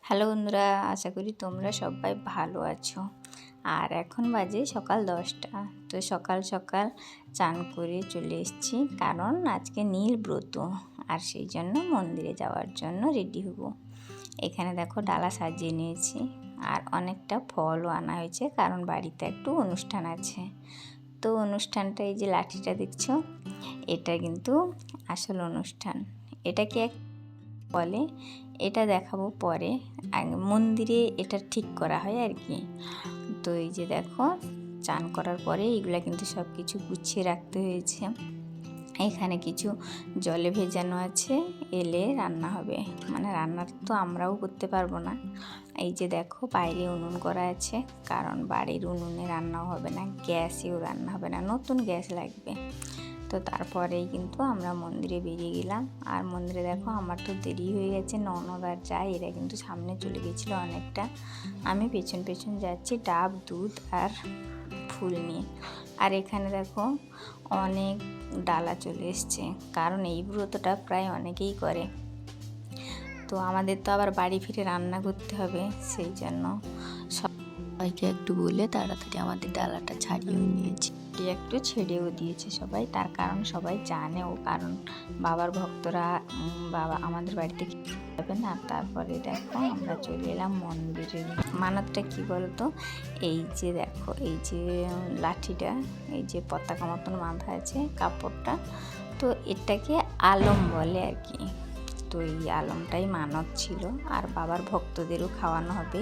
Hello বন্ধুরা, আশা করি তোমরা সবাই ভালো আছো। আর এখন বাজে সকাল 10টা। তো সকাল সকাল চান করে চলে এসেছি, কারণ আজকে নীল ব্রত, আর সেই জন্য মন্দিরে যাওয়ার জন্য রেডি হব। এখানে দেখো ডালা সাজিয়ে নিয়েছি, আর অনেকটা ফলও আনা হয়েছে, কারণ বাড়িতে একটু অনুষ্ঠান আছে। তো অনুষ্ঠানটা, এই যে লাঠিটা দেখছো, এটা কিন্তু আসল অনুষ্ঠান। এটাকে বলে, এটা দেখাবো পরে। আগে মন্দিরে এটা ঠিক করা হয় আর কি। তো এই যে দেখো, চান করার পরে এগুলা কিন্তু সব কিছু গুছিয়ে রাখতে হয়েছে। এখানে কিছু জলে ভেজানো আছে, এলে রান্না হবে। মানে রান্নার তো আমরাও করতে পারবো না। এই যে দেখো, বাইরে উনুন করা আছে, কারণ বাড়ির উনুনে রান্নাও হবে না, গ্যাসেও রান্না হবে না, নতুন গ্যাস লাগবে। তো তারপরেই কিন্তু আমরা মন্দিরে বেরিয়ে গেলাম। আর মন্দিরে দেখো, আমার তো দেরি হয়ে গেছে, ননদ আর যাই এরা কিন্তু সামনে চলে গেছিলো অনেকটা। আমি পেছন পেছন যাচ্ছি ডাব, দুধ আর ফুল নিয়ে। আর এখানে দেখো অনেক ডালা চলে এসছে, কারণ এই ব্রতটা প্রায় অনেকেই করে। তো আমাদের তো আবার বাড়ি ফিরে রান্না করতে হবে, সেই জন্য সবাইকে একটু বলে তাড়াতাড়ি আমাদের ডালাটা ছাড়িয়েও নিয়েছি, একটু ছেড়েও দিয়েছে সবাই। তার কারণ সবাই জানেও, কারণ বাবার ভক্তরা বাবা আমাদের বাড়িতে যাবে না। তারপরে দেখো আমরা চলে এলাম মন্দিরে। মানতটা কি বলতো, এই যে দেখো, এই যে লাঠিটা, এই যে পতাকা মতন বাঁধা আছে কাপড়টা, তো এটাকে আলম বলে আর কি। তো এই আলমটাই মানত ছিল, আর বাবার ভক্তদেরও খাওয়ানো হবে।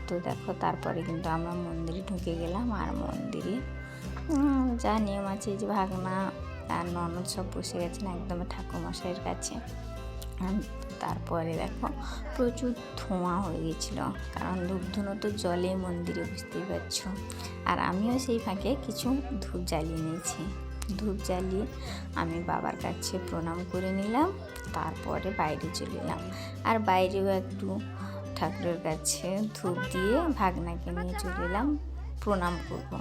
তো দেখো, তারপরে কিন্তু আমরা মন্দিরে ঢুকে গেলাম। আর মন্দিরে যা নিয়ম আছে, যে ভাগনা আর ননদ সব বসে গেছেন একদম ঠাকুরমশাইয়ের কাছে। তারপরে দেখো প্রচুর ধোঁয়া হয়ে গেছিল, কারণ ধূপধুনো তো জলে মন্দিরে, বুঝতেই পারছো। আর আমিও সেই ফাঁকে কিছু ধূপ জ্বালিয়ে নিয়েছি। ধূপ জ্বালিয়ে আমি বাবার কাছে প্রণাম করে নিলাম, তারপরে বাইরে চলে এলাম। আর বাইরেও একটু ঠাকুরের কাছে ধূপ দিয়ে ভাগনাকে নিয়ে চলে এলাম, প্রণাম করব।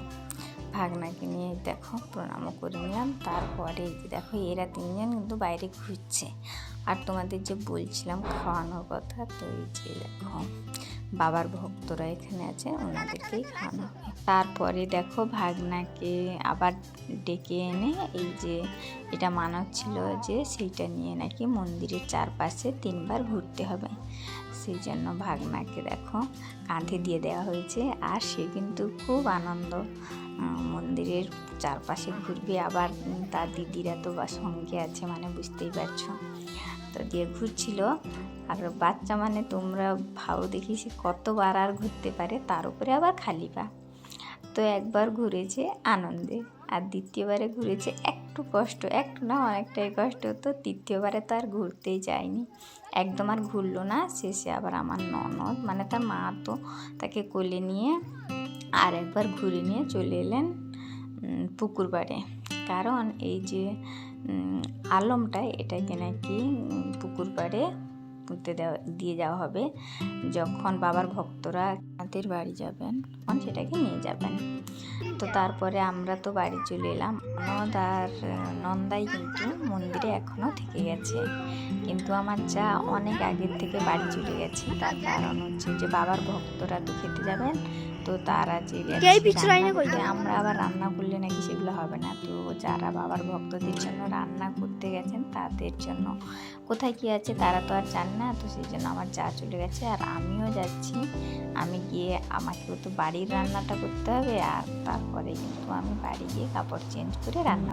ভাগনাকে নিয়ে দেখো প্রণামও করে নিলাম। তারপরে এই যে দেখো, এরা তিনজন কিন্তু বাইরে ঘুরছে। আর তোমাদের যে বলছিলাম খাওয়ানোর কথা, তো এই যে দেখো বাবার ভক্তরা এখানে আছে, ওনাদেরকেই খাওয়ানো হবে। তারপরে দেখো ভাগনাকে আবার ডেকে এনে, এই যে এটা মানত ছিল যে সেইটা নিয়ে নাকি মন্দিরের চারপাশে 3বার ঘুরতে হবে। সেই জন্য ভাগনাকে দেখো কাঁধে দিয়ে দেওয়া হয়েছে, আর সে কিন্তু খুব আনন্দ, মন্দিরের চারপাশে ঘুরবে। আবার তার দিদিরা তো বা সঙ্গে আছে, মানে বুঝতেই পারছো। তো দিয়ে ঘুরছিল। আর বাচ্চা মানে তোমরা ভাও দেখি সে কতবার আর ঘুরতে পারে, তার উপরে আবার খালি পা। তো একবার ঘুরেছে আনন্দে, আর দ্বিতীয়বারে ঘুরেছে একটু কষ্ট, একটু না অনেকটাই কষ্ট হতো। তৃতীয়বারে তো আর ঘুরতেই যায়নি, একদম আর ঘুরলো না। শেষে আবার আমার ননদ, মানে তার মা, তো তাকে কোলে নিয়ে আর একবার ঘুরে নিয়ে চলে এলেন পুকুর পাড়ে। কারণ এই যে আলমটা, এটাকে নাকি পুকুর পাড়ে পুঁতে দিয়ে যাওয়া হবে। যখন বাবার ভক্তরা আমাদের বাড়ি যাবেন, তখন সেটাকে নিয়ে যাবেন। তো তারপরে আমরা তো বাড়ি চলে এলাম। ননদ আর নন্দাই কিন্তু মন্দিরে এখনও থেকে গেছে, কিন্তু আমার যা অনেক আগের থেকে বাড়ি চলে গেছে। তার কারণ হচ্ছে যে বাবার ভক্তরা তো খেতে যাবেন, তো তারা যে গেছে, আমরা আবার রান্না করলে নাকি সেগুলো হবে না। তো যারা বাবার ভক্তদের জন্য রান্না করতে গেছেন, তাদের জন্য কোথায় কি আছে তারা তো আর জান না। তো সেই জন্য আমার যা চলে গেছে, আর আমিও যাচ্ছি। আমি গিয়ে আমাকেও তো বাড়ির রান্নাটা করতে হবে, আর তারপরে কিন্তু আমি বাড়ি গিয়ে কাপড় চেঞ্জ করে রান্না